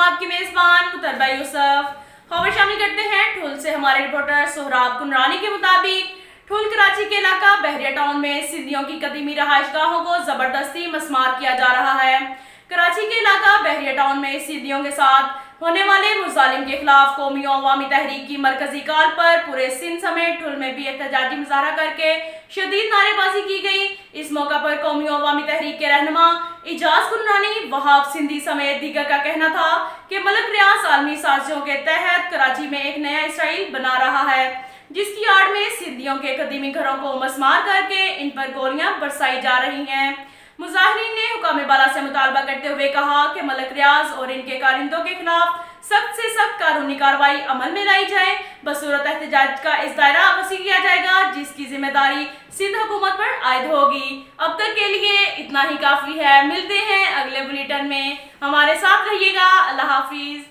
आपकी मेजबान मुतरबा यूसुफ। खबर शामिल करते हैं ठुल से। हमारे रिपोर्टर सोहराब कुनरानी के मुताबिक ठुल कराची के इलाका बहरिया टाउन में सिंधियों की कदीमी रहायशगाहों को जबरदस्ती मस्मार किया जा रहा है। कराची के इलाका बहरिया टाउन में सिंधियों के साथ होने वाले मुजालिम के खिलाफ कौमी और अवामी तहरीक की मरकजी कॉल पर पूरे सिंध समेत ठुल में भी एहतजाजी मुजाहरा करके शदीद नारेबाजी की गई। इस मौका पर कौमी और अवामी तहरीक के रहनुमा इजाज कुनरानी, वहाब सिंधी समेत दीगर का कहना था कि मलक रियाज आलमी साजिशों के तहत कराची में एक नया इसराइल बना रहा है, जिसकी आड़ में सिंधियों के कदीमी घरों को मस्मार करके इन पर गोलियां बरसाई जा रही हैं। मुजाहिरीन ने हुकाम बाला से मुतालबा करते हुए कहा कि मलक रियाज और इनके कारिंदों के खिलाफ सख्त से सख्त कानूनी कार्रवाई अमल में लाई जाए। बसूरत एहतजाज का इस दायरा वसी किया जाएगा जिसकी जिम्मेदारी सिंध हुकूमत पर आयद होगी। अब तक के लिए इतना ही काफी है। मिलते हैं अगले बुलेटिन में, हमारे साथ रहिएगा। अल्लाह हाफिज।